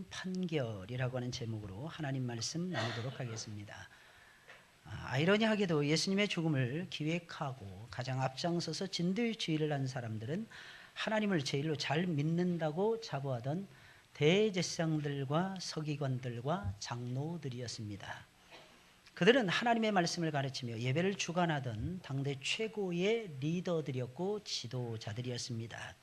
판결이라고 하는 제목으로 하나님 말씀 나누도록 하겠습니다. 아이러니하게도 예수님의 죽음을 기획하고 가장 앞장서서 진두지휘를 한 사람들은 하나님을 제일로 잘 믿는다고 자부하던 대제사장들과 서기관들과 장로들이었습니다. 그들은 하나님의 말씀을 가르치며 예배를 주관하던 당대 최고의 리더들이었고 지도자들이었습니다.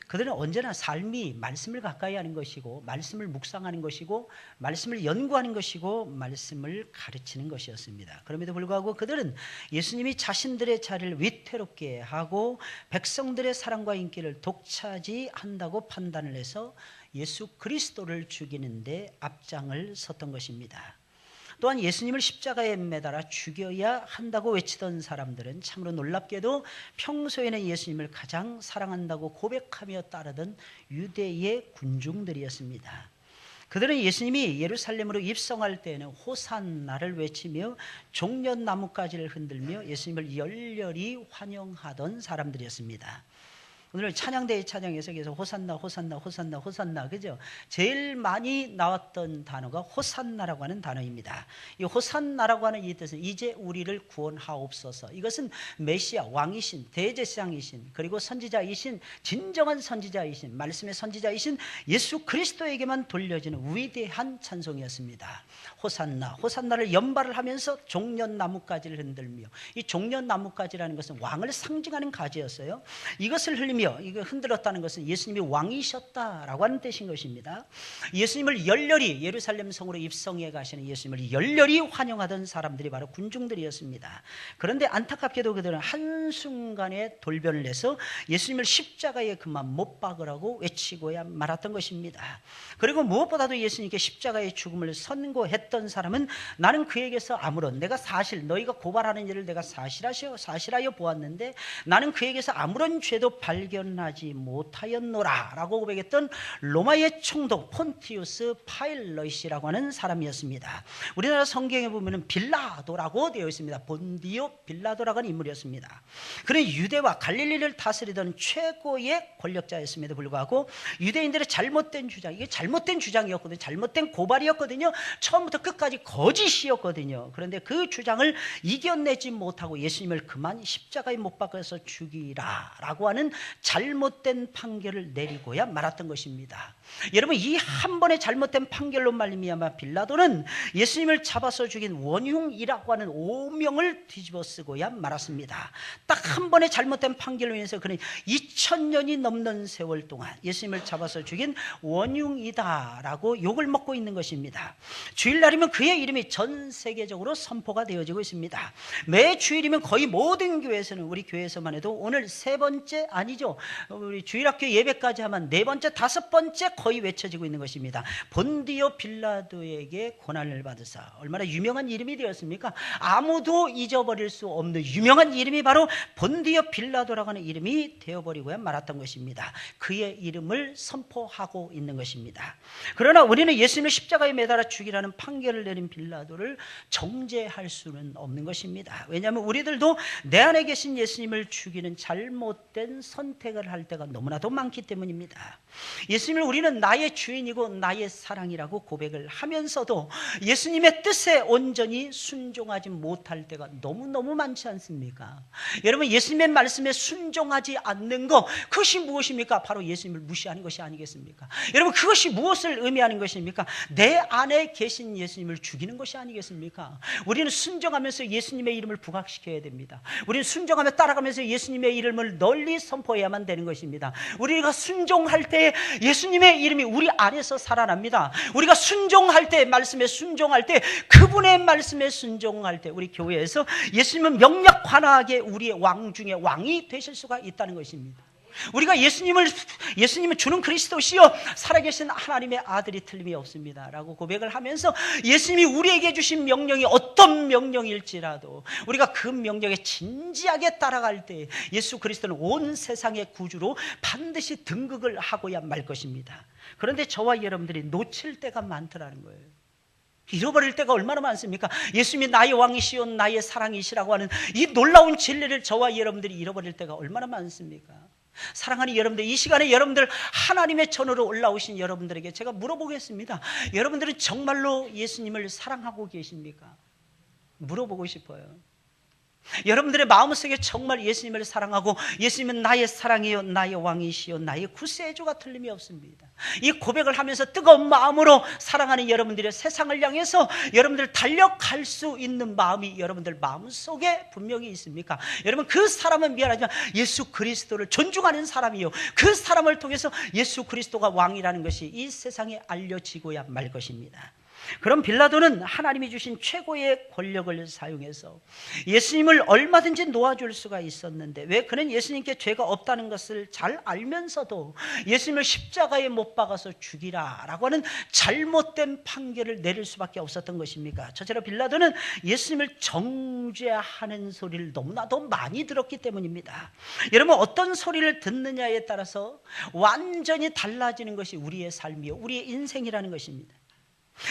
그들은 언제나 삶이 말씀을 가까이 하는 것이고 말씀을 묵상하는 것이고 말씀을 연구하는 것이고 말씀을 가르치는 것이었습니다. 그럼에도 불구하고 그들은 예수님이 자신들의 자리를 위태롭게 하고 백성들의 사랑과 인기를 독차지한다고 판단을 해서 예수 그리스도를 죽이는 데 앞장을 섰던 것입니다. 또한 예수님을 십자가에 매달아 죽여야 한다고 외치던 사람들은 참으로 놀랍게도 평소에는 예수님을 가장 사랑한다고 고백하며 따르던 유대의 군중들이었습니다. 그들은 예수님이 예루살렘으로 입성할 때에는 호산나를 외치며 종려나무가지를 흔들며 예수님을 열렬히 환영하던 사람들이었습니다. 오늘 찬양대의 찬양에서 계속 호산나 호산나 호산나 호산나, 그죠? 제일 많이 나왔던 단어가 호산나라고 하는 단어입니다. 이 호산나라고 하는 이 뜻은 이제 우리를 구원하옵소서. 이것은 메시아 왕이신 대제사장이신 그리고 선지자이신 진정한 선지자이신 말씀의 선지자이신 예수 그리스도에게만 돌려지는 위대한 찬송이었습니다. 호산나 호산나를 연발을 하면서 종려나무가지를 흔들며, 이 종려나무가지라는 것은 왕을 상징하는 가지였어요. 이것을 흘리며 이거 흔들었다는 것은 예수님이 왕이셨다라고 하는 뜻인 것입니다. 예수님을 열렬히 예루살렘 성으로 입성해 가시는 예수님을 열렬히 환영하던 사람들이 바로 군중들이었습니다. 그런데 안타깝게도 그들은 한순간에 돌변을 해서 예수님을 십자가에 그만 못 박으라고 외치고야 말았던 것입니다. 그리고 무엇보다도 예수님께 십자가의 죽음을 선고했던 사람은 나는 그에게서 아무런 내가 사실 너희가 고발하는 일을 내가 사실하여 보았는데 나는 그에게서 아무런 죄도 발견하지 못하였노라 라고 고백했던 로마의 총독 폰티우스 파일럿이라고 하는 사람이었습니다. 우리나라 성경에 보면 빌라도라고 되어 있습니다. 본디오 빌라도라고 하는 인물이었습니다. 그는 유대와 갈릴리를 다스리던 최고의 권력자였음에도 불구하고 유대인들의 잘못된 주장, 이게 잘못된 주장이었거든요. 잘못된 고발이었거든요. 처음부터 끝까지 거짓이었거든요. 그런데 그 주장을 이겨내지 못하고 예수님을 그만 십자가에 못 박아서 죽이라 라고 하는 잘못된 판결을 내리고야 말았던 것입니다. 여러분, 이 한 번의 잘못된 판결로 말미암아 빌라도는 예수님을 잡아서 죽인 원흉이라고 하는 오명을 뒤집어 쓰고야 말았습니다. 딱 한 번의 잘못된 판결로 인해서 그는 2000년이 넘는 세월 동안 예수님을 잡아서 죽인 원흉이다라고 욕을 먹고 있는 것입니다. 주일날이면 그의 이름이 전 세계적으로 선포가 되어지고 있습니다. 매 주일이면 거의 모든 교회에서는, 우리 교회에서만 해도 오늘 세 번째 아니죠, 우리 주일학교 예배까지 하면 네 번째, 다섯 번째 거의 외쳐지고 있는 것입니다. 본디오 빌라도에게 고난을 받으사. 얼마나 유명한 이름이 되었습니까? 아무도 잊어버릴 수 없는 유명한 이름이 바로 본디오 빌라도라고 하는 이름이 되어버리고야 말았던 것입니다. 그의 이름을 선포하고 있는 것입니다. 그러나 우리는 예수님을 십자가에 매달아 죽이라는 판결을 내린 빌라도를 정죄할 수는 없는 것입니다. 왜냐하면 우리들도 내 안에 계신 예수님을 죽이는 잘못된 선택을 할 때가 너무나도 많기 때문입니다. 예수님을 우리는 나의 주인이고 나의 사랑이라고 고백을 하면서도 예수님의 뜻에 온전히 순종하지 못할 때가 너무너무 많지 않습니까? 여러분, 예수님의 말씀에 순종하지 않는 것, 그것이 무엇입니까? 바로 예수님을 무시하는 것이 아니겠습니까? 여러분, 그것이 무엇을 의미하는 것입니까? 내 안에 계신 예수님을 죽이는 것이 아니겠습니까? 우리는 순종하면서 예수님의 이름을 부각시켜야 됩니다. 우리는 순종하며 따라가면서 예수님의 이름을 널리 선포해야만 되는 것입니다. 우리가 순종할 때 예수님의 이름이 우리 안에서 살아납니다. 우리가 순종할 때, 말씀에 순종할 때, 그분의 말씀에 순종할 때 우리 교회에서 예수님은 명약관하게 우리의 왕 중에 왕이 되실 수가 있다는 것입니다. 우리가 예수님은 주는 그리스도시요 살아계신 하나님의 아들이 틀림이 없습니다 라고 고백을 하면서 예수님이 우리에게 주신 명령이 어떤 명령일지라도 우리가 그 명령에 진지하게 따라갈 때 예수 그리스도는 온 세상의 구주로 반드시 등극을 하고야 말 것입니다. 그런데 저와 여러분들이 놓칠 때가 많더라는 거예요. 잃어버릴 때가 얼마나 많습니까? 예수님이 나의 왕이시요 나의 사랑이시라고 하는 이 놀라운 진리를 저와 여러분들이 잃어버릴 때가 얼마나 많습니까? 사랑하는 여러분들, 이 시간에 여러분들 하나님의 전으로 올라오신 여러분들에게 제가 물어보겠습니다. 여러분들은 정말로 예수님을 사랑하고 계십니까? 물어보고 싶어요. 여러분들의 마음속에 정말 예수님을 사랑하고 예수님은 나의 사랑이요 나의 왕이시요 나의 구세주가 틀림이 없습니다. 이 고백을 하면서 뜨거운 마음으로 사랑하는 여러분들의 세상을 향해서 여러분들 달려갈 수 있는 마음이 여러분들 마음속에 분명히 있습니까? 여러분, 그 사람은 미안하지만 예수 그리스도를 존중하는 사람이요, 그 사람을 통해서 예수 그리스도가 왕이라는 것이 이 세상에 알려지고야 말 것입니다. 그럼 빌라도는 하나님이 주신 최고의 권력을 사용해서 예수님을 얼마든지 놓아줄 수가 있었는데, 왜 그는 예수님께 죄가 없다는 것을 잘 알면서도 예수님을 십자가에 못 박아서 죽이라라고 하는 잘못된 판결을 내릴 수밖에 없었던 것입니까? 첫째로 빌라도는 예수님을 정죄하는 소리를 너무나도 많이 들었기 때문입니다. 여러분, 어떤 소리를 듣느냐에 따라서 완전히 달라지는 것이 우리의 삶이요, 우리의 인생이라는 것입니다.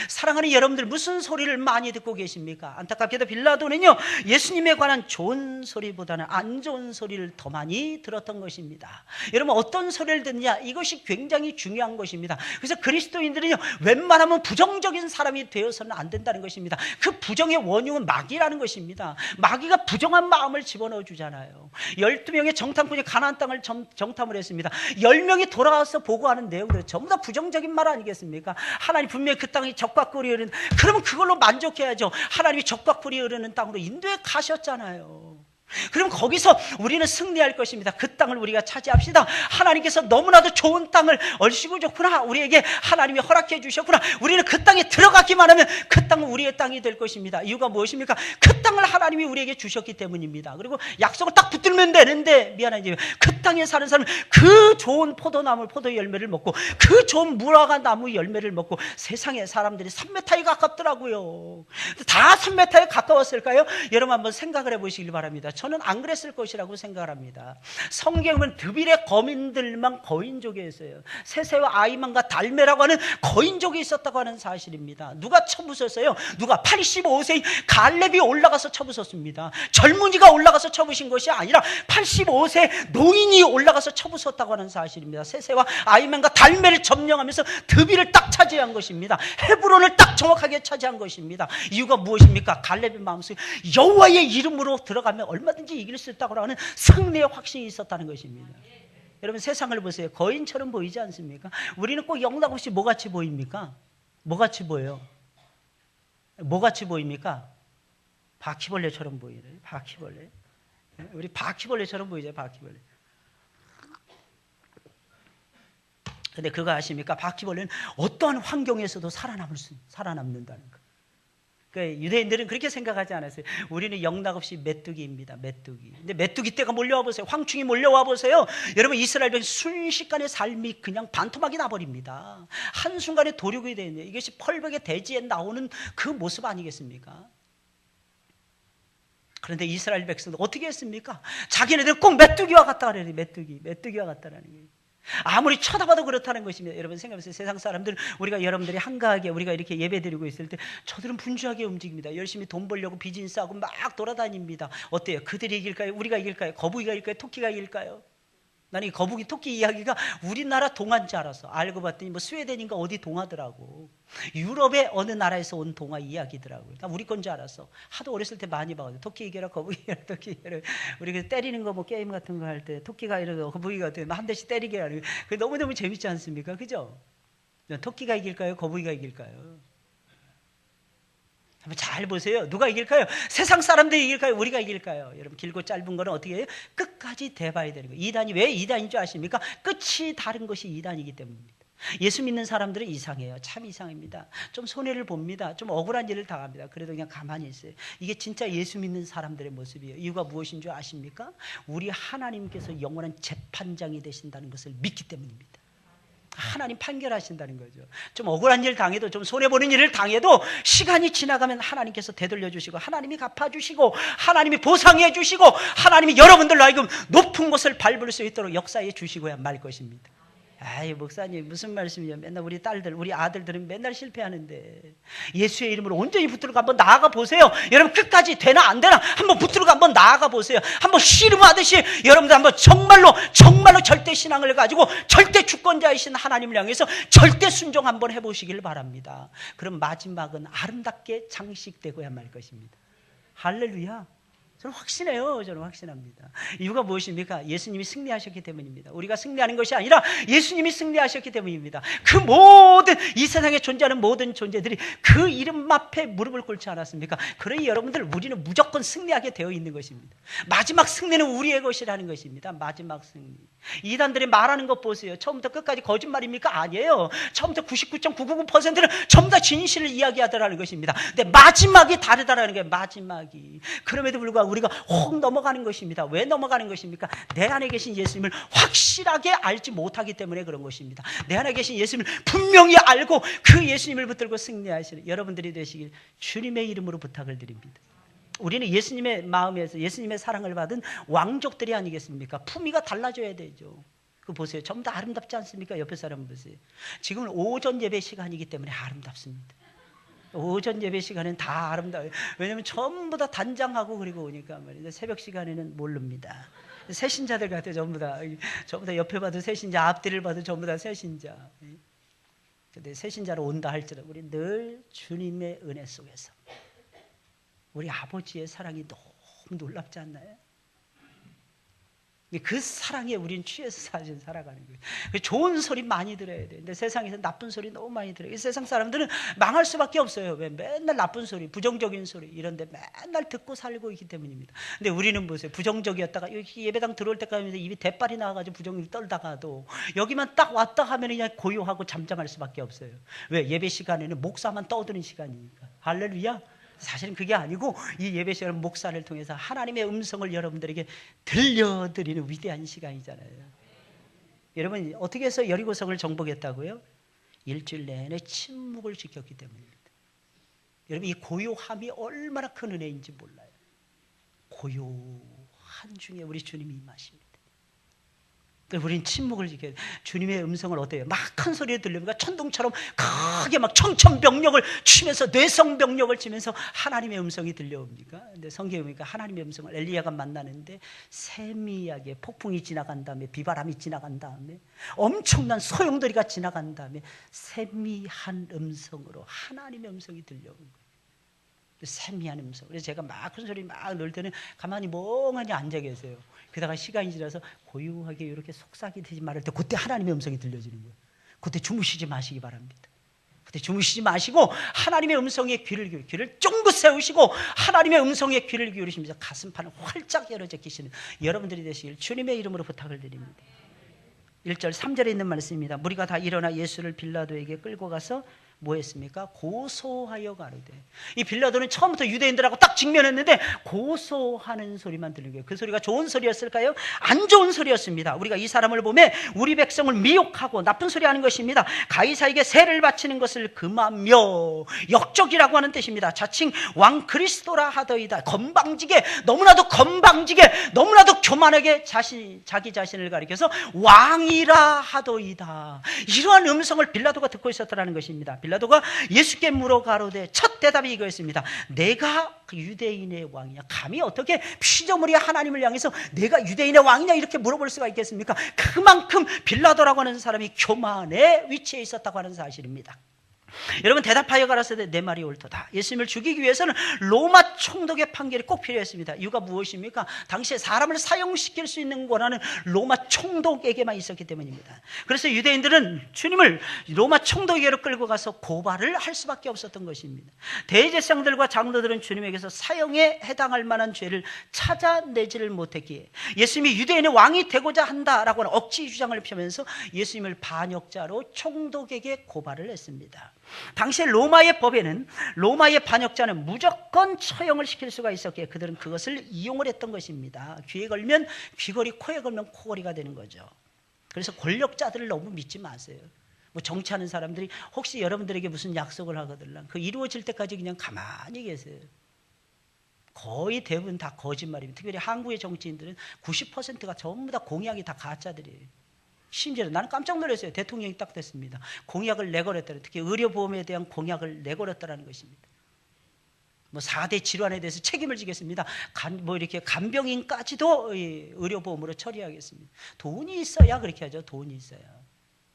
사랑하는 여러분들, 무슨 소리를 많이 듣고 계십니까? 안타깝게도 빌라도는요, 예수님에 관한 좋은 소리보다는 안 좋은 소리를 더 많이 들었던 것입니다. 여러분, 어떤 소리를 듣냐, 이것이 굉장히 중요한 것입니다. 그래서 그리스도인들은요, 웬만하면 부정적인 사람이 되어서는 안 된다는 것입니다. 그 부정의 원흉은 마귀라는 것입니다. 마귀가 부정한 마음을 집어넣어 주잖아요. 12명의 정탐꾼이 가나안 땅을 정탐을 했습니다. 10명이 돌아와서 보고하는 내용들 전부 다 부정적인 말 아니겠습니까? 하나님 분명히 그 땅이 적과 꿀이 흐르는, 그러면 그걸로 만족해야죠. 하나님이 적과 꿀이 흐르는 땅으로 인도해 가셨잖아요. 그럼 거기서 우리는 승리할 것입니다. 그 땅을 우리가 차지합시다. 하나님께서 너무나도 좋은 땅을 얼씨구 좋구나, 우리에게 하나님이 허락해 주셨구나, 우리는 그 땅에 들어가기만 하면 그 땅은 우리의 땅이 될 것입니다. 이유가 무엇입니까? 그 땅을 하나님이 우리에게 주셨기 때문입니다. 그리고 약속을 딱 붙들면 되는데, 미안하지만 그 땅에 사는 사람은 그 좋은 포도나무 포도 열매를 먹고 그 좋은 무화과 나무 열매를 먹고, 세상에 사람들이 산메타에 가깝더라고요. 다 산메타에 가까웠을까요? 여러분 한번 생각을 해보시길 바랍니다. 저는 안 그랬을 것이라고 생각을 합니다. 성경은 드빌의 거민들만 거인족에 있어요. 세세와 아이만과 달메라고 하는 거인족이 있었다고 하는 사실입니다. 누가 쳐부셨어요? 누가 85세인 갈렙이 올라가서 쳐부셨습니다. 젊은이가 올라가서 쳐부신 것이 아니라 85세 노인이 올라가서 쳐부셨다고 하는 사실입니다. 세세와 아이만과 달메를 점령하면서 드빌을 딱 차지한 것입니다. 헤브론을 딱 정확하게 차지한 것입니다. 이유가 무엇입니까? 갈렙의 마음속에 여호와의 이름으로 들어가면 얼마든지 이길 수 있다고 하는 승리의 확신이 있었다는 것입니다. 여러분, 세상을 보세요. 거인처럼 보이지 않습니까? 우리는 꼭 영락없이 뭐같이 보입니까? 뭐같이 보여요? 뭐같이 보입니까? 바퀴벌레처럼 보이래요. 바퀴벌레. 우리 바퀴벌레처럼 보이죠. 바퀴벌레. 근데 그거 아십니까? 바퀴벌레는 어떠한 환경에서도 살아남는다는 거. 그러니까 유대인들은 그렇게 생각하지 않았어요. 우리는 영락없이 메뚜기입니다. 메뚜기. 근데 메뚜기 떼가 몰려와 보세요. 황충이 몰려와 보세요. 여러분, 이스라엘 백성 순식간에 삶이 그냥 반토막이 나버립니다. 한순간에 도륙이 되는, 이것이 펄벽의 대지에 나오는 그 모습 아니겠습니까? 그런데 이스라엘 백성도 어떻게 했습니까? 자기네들 꼭 메뚜기와 같다 그래요. 메뚜기와 같다라는 거예요. 아무리 쳐다봐도 그렇다는 것입니다. 여러분 생각해보세요. 세상 사람들, 우리가 여러분들이 한가하게 우리가 이렇게 예배드리고 있을 때 저들은 분주하게 움직입니다. 열심히 돈 벌려고 비즈니스하고 막 돌아다닙니다. 어때요? 그들이 이길까요? 우리가 이길까요? 거북이가 이길까요? 토끼가 이길까요? 나는 이 거북이 토끼 이야기가 우리나라 동화인 줄 알았어. 알고 봤더니 뭐 스웨덴인가 어디 동화더라고. 유럽의 어느 나라에서 온 동화 이야기더라고요. 나 우리 건 줄 알았어. 하도 어렸을 때 많이 봐가지고 토끼 이겨라, 거북이 이겨라, 토끼 이겨라. 우리 그 때리는 거 뭐 게임 같은 거 할 때 토끼가 이러고 거북이가 한 대씩 때리게 하는 거. 그게 너무너무 재밌지 않습니까? 그죠? 토끼가 이길까요? 거북이가 이길까요? 한번 잘 보세요. 누가 이길까요? 세상 사람들이 이길까요? 우리가 이길까요? 여러분, 길고 짧은 거는 어떻게 해요? 끝까지 대봐야 되는 거예요. 이단이 왜 이단인 줄 아십니까? 끝이 다른 것이 이단이기 때문입니다. 예수 믿는 사람들은 이상해요. 참 이상합니다. 좀 손해를 봅니다. 좀 억울한 일을 당합니다. 그래도 그냥 가만히 있어요. 이게 진짜 예수 믿는 사람들의 모습이에요. 이유가 무엇인 줄 아십니까? 우리 하나님께서 영원한 재판장이 되신다는 것을 믿기 때문입니다. 하나님 판결하신다는 거죠. 좀 억울한 일 당해도, 좀 손해보는 일을 당해도 시간이 지나가면 하나님께서 되돌려 주시고, 하나님이 갚아주시고, 하나님이 보상해 주시고, 하나님이 여러분들로 하여금 높은 곳을 밟을 수 있도록 역사해 주시고야 말 것입니다. 아이 목사님 무슨 말씀이냐, 맨날 우리 딸들 우리 아들들은 맨날 실패하는데 예수의 이름으로 온전히 붙들고 한번 나아가 보세요. 여러분 끝까지 되나 안 되나 한번 붙들고 한번 나아가 보세요. 한번 씨름하듯이 여러분들 한번 정말로 절대 신앙을 가지고 절대 주권자이신 하나님을 향해서 절대 순종 한번 해보시길 바랍니다. 그럼 마지막은 아름답게 장식되고야 말 것입니다. 할렐루야. 저는 확신해요. 저는 확신합니다. 이유가 무엇입니까? 예수님이 승리하셨기 때문입니다. 우리가 승리하는 것이 아니라 예수님이 승리하셨기 때문입니다. 그 모든 이 세상에 존재하는 모든 존재들이 그 이름 앞에 무릎을 꿇지 않았습니까? 그러니 여러분들 우리는 무조건 승리하게 되어 있는 것입니다. 마지막 승리는 우리의 것이라는 것입니다. 마지막 승리. 이단들이 말하는 것 보세요. 처음부터 끝까지 거짓말입니까? 아니에요. 처음부터 99.999%는 전부 다 진실을 이야기하더라는 것입니다. 근데 마지막이 다르다라는 게 마지막이. 그럼에도 불구하고 우리가 혹 넘어가는 것입니다. 왜 넘어가는 것입니까? 내 안에 계신 예수님을 확실하게 알지 못하기 때문에 그런 것입니다. 내 안에 계신 예수님을 분명히 알고 그 예수님을 붙들고 승리하시는 여러분들이 되시길 주님의 이름으로 부탁을 드립니다. 우리는 예수님의 마음에서 예수님의 사랑을 받은 왕족들이 아니겠습니까? 품위가 달라져야 되죠. 그거 보세요. 전부 다 아름답지 않습니까? 옆에 사람 보세요. 지금은 오전 예배 시간이기 때문에 아름답습니다. 오전 예배 시간은 다 아름다워요. 왜냐하면 전부 다 단장하고 그리고 오니까 말이죠. 새벽 시간에는 모릅니다. 새신자들 같아요. 전부 다 옆에 봐도 새신자, 앞뒤를 봐도 전부 다 새신자. 근데 새신자로 온다 할지라도 우리 늘 주님의 은혜 속에서 우리 아버지의 사랑이 너무 놀랍지 않나요? 그 사랑에 우린 취해서 살아가는 거예요. 좋은 소리 많이 들어야 돼요. 근데 세상에서 나쁜 소리 너무 많이 들어요. 세상 사람들은 망할 수밖에 없어요. 왜? 맨날 나쁜 소리, 부정적인 소리 이런데 맨날 듣고 살고 있기 때문입니다. 근데 우리는 보세요. 부정적이었다가 여기 예배당 들어올 때까지 입이 대빨이 나와가지고 부정을 떨다가도 여기만 딱 왔다 하면 그냥 고요하고 잠잠할 수밖에 없어요. 왜? 예배 시간에는 목사만 떠드는 시간이니까. 할렐루야. 사실은 그게 아니고 이 예배 시간은 목사를 통해서 하나님의 음성을 여러분들에게 들려드리는 위대한 시간이잖아요. 여러분 어떻게 해서 여리고성을 정복했다고요? 일주일 내내 침묵을 지켰기 때문입니다. 여러분 이 고요함이 얼마나 큰 은혜인지 몰라요. 고요한 중에 우리 주님이 임하십니다. 우리는 침묵을 지켜야 돼요. 주님의 음성을 어때요? 막 큰 소리를 들리니까 천둥처럼 크게 막 청천벽력을 치면서 뇌성벽력을 치면서 하나님의 음성이 들려옵니까? 근데 성경에 보니까 하나님의 음성을 엘리야가 만나는데 세미하게 폭풍이 지나간 다음에 비바람이 지나간 다음에 엄청난 소용돌이가 지나간 다음에 세미한 음성으로 하나님의 음성이 들려오는 거예요. 세미한 음성. 그래서 제가 막 큰 소리 막 넣을 때는 가만히 멍하니 앉아 계세요. 그러다가 시간이 지나서 고요하게 이렇게 속삭이듯이 말할 때 그때 하나님의 음성이 들려지는 거예요. 그때 주무시지 마시기 바랍니다. 그때 주무시지 마시고 하나님의 음성에 귀를 쫑긋 세우시고 하나님의 음성에 귀를 기울이시면서 가슴판을 활짝 열어져 계시는 여러분들이 되시길 주님의 이름으로 부탁을 드립니다. 1절 3절에 있는 말씀입니다. 무리가 다 일어나 예수를 빌라도에게 끌고 가서 뭐 했습니까? 고소하여 가로되. 이 빌라도는 처음부터 유대인들하고 딱 직면했는데 고소하는 소리만 들린 거예요. 그 소리가 좋은 소리였을까요? 안 좋은 소리였습니다. 우리가 이 사람을 보면 우리 백성을 미혹하고 나쁜 소리 하는 것입니다. 가이사에게 세를 바치는 것을 금하며 역적이라고 하는 뜻입니다. 자칭 왕 그리스도라 하더이다. 건방지게 너무나도 교만하게 자기 자신을 가리켜서 왕이라 하더이다. 이러한 음성을 빌라도가 듣고 있었다는 것입니다. 빌라도가 예수께 물어 가로되 첫 대답이 이거였습니다. 내가 유대인의 왕이냐? 감히 어떻게 피조물이 하나님을 향해서 내가 유대인의 왕이냐 이렇게 물어볼 수가 있겠습니까? 그만큼 빌라도라고 하는 사람이 교만의 위치에 있었다고 하는 사실입니다. 여러분 대답하여 가라사대 내 말이 옳도다. 예수님을 죽이기 위해서는 로마 총독의 판결이 꼭 필요했습니다. 이유가 무엇입니까? 당시에 사람을 사형시킬 수 있는 권한은 로마 총독에게만 있었기 때문입니다. 그래서 유대인들은 주님을 로마 총독에게로 끌고 가서 고발을 할 수밖에 없었던 것입니다. 대제사장들과 장로들은 주님에게서 사형에 해당할 만한 죄를 찾아내지를 못했기에 예수님이 유대인의 왕이 되고자 한다라고 하는 억지 주장을 펴면서 예수님을 반역자로 총독에게 고발을 했습니다. 당시 로마의 법에는 로마의 반역자는 무조건 처형을 시킬 수가 있었기에 그들은 그것을 이용을 했던 것입니다. 귀에 걸면 귀걸이, 코에 걸면 코걸이가 되는 거죠. 그래서 권력자들을 너무 믿지 마세요. 뭐 정치하는 사람들이 혹시 여러분들에게 무슨 약속을 하거든요. 그 이루어질 때까지 그냥 가만히 계세요. 거의 대부분 다 거짓말입니다. 특별히 한국의 정치인들은 90%가 전부 다 공약이 다 가짜들이에요. 심지어 나는 깜짝 놀랐어요. 대통령이 딱 됐습니다. 공약을 내걸었다. 특히 의료보험에 대한 공약을 내걸었다는 것입니다. 뭐 4대 질환에 대해서 책임을 지겠습니다. 이렇게 간병인까지도 의료보험으로 처리하겠습니다. 돈이 있어야 그렇게 하죠. 돈이 있어야.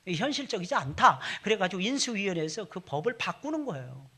현실적이지 않다. 그래가지고 인수위원회에서 그 법을 바꾸는 거예요.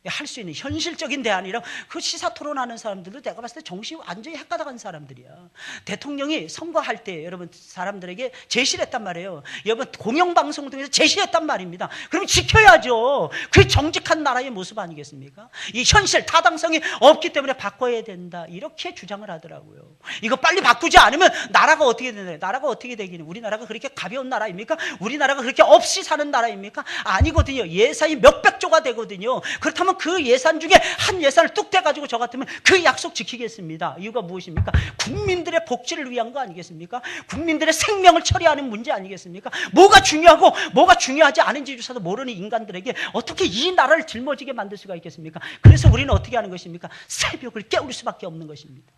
할 수 있는 현실적인 대안이라. 그 시사 토론하는 사람들도 내가 봤을 때 정신이 완전히 헷가닥한 사람들이야. 대통령이 선거할 때 여러분 사람들에게 제시를 했단 말이에요. 여러분 공영방송 통해서 제시를 했단 말입니다. 그럼 지켜야죠. 그게 정직한 나라의 모습 아니겠습니까? 이 현실 타당성이 없기 때문에 바꿔야 된다, 이렇게 주장을 하더라고요. 이거 빨리 바꾸지 않으면 나라가 어떻게 되나요? 나라가 어떻게 되기는, 우리나라가 그렇게 가벼운 나라입니까? 우리나라가 그렇게 없이 사는 나라입니까? 아니거든요. 예산이 몇백조가 되거든요. 그렇다면 그 예산 중에 한 예산을 뚝 떼가지고 저 같으면 그 약속 지키겠습니다. 이유가 무엇입니까? 국민들의 복지를 위한 거 아니겠습니까? 국민들의 생명을 처리하는 문제 아니겠습니까? 뭐가 중요하고 뭐가 중요하지 않은지 조차도 모르는 인간들에게 어떻게 이 나라를 짊어지게 만들 수가 있겠습니까? 그래서 우리는 어떻게 하는 것입니까? 새벽을 깨울 수밖에 없는 것입니다.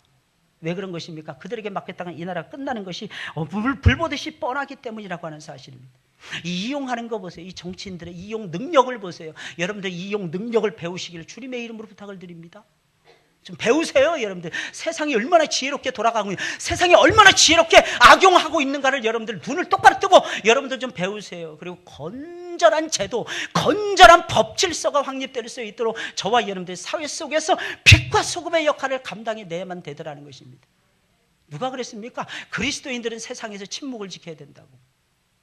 왜 그런 것입니까? 그들에게 맡겼다가 이 나라가 끝나는 것이 불 보듯이 뻔하기 때문이라고 하는 사실입니다. 이용하는 거 보세요. 이 정치인들의 이용 능력을 보세요. 여러분들 이용 능력을 배우시기를 주님의 이름으로 부탁을 드립니다. 좀 배우세요. 여러분들 세상이 얼마나 지혜롭게 돌아가고 세상이 얼마나 지혜롭게 악용하고 있는가를 여러분들 눈을 똑바로 뜨고 여러분들 좀 배우세요. 그리고 건전한 제도, 건전한 법 질서가 확립될 수 있도록 저와 여러분들 사회 속에서 빛과 소금의 역할을 감당해내야만 되더라는 것입니다. 누가 그랬습니까? 그리스도인들은 세상에서 침묵을 지켜야 된다고.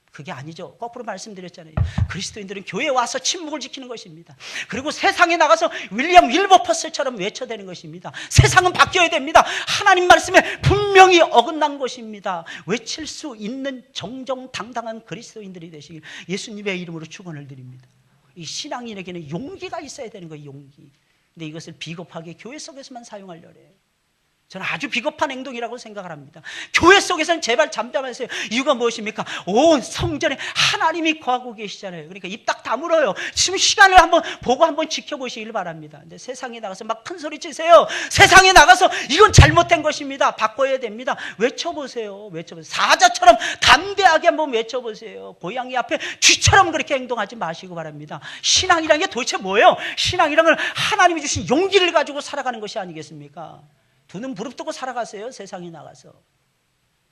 그게 아니죠. 거꾸로 말씀드렸잖아요. 그리스도인들은 교회에 와서 침묵을 지키는 것입니다. 그리고 세상에 나가서 윌리엄 윌버퍼스처럼 외쳐대는 것입니다. 세상은 바뀌어야 됩니다. 하나님 말씀에 분명히 어긋난 것입니다. 외칠 수 있는 정정당당한 그리스도인들이 되시길 예수님의 이름으로 축원을 드립니다. 이 신앙인에게는 용기가 있어야 되는 거예요. 용기. 근데 이것을 비겁하게 교회 속에서만 사용하려고 해요. 저는 아주 비겁한 행동이라고 생각을 합니다. 교회 속에서는 제발 잠잠하세요. 이유가 무엇입니까? 온 성전에 하나님이 거하고 계시잖아요. 그러니까 입 딱 다물어요. 지금 시간을 한번 보고 한번 지켜보시길 바랍니다. 근데 세상에 나가서 막 큰 소리 치세요. 세상에 나가서 이건 잘못된 것입니다. 바꿔야 됩니다. 외쳐보세요. 외쳐보세요. 사자처럼 담대하게 한번 외쳐보세요. 고양이 앞에 쥐처럼 그렇게 행동하지 마시고 바랍니다. 신앙이라는 게 도대체 뭐예요? 신앙이라는 건 하나님이 주신 용기를 가지고 살아가는 것이 아니겠습니까? 두 눈 부릅뜨고 살아가세요. 세상에 나가서.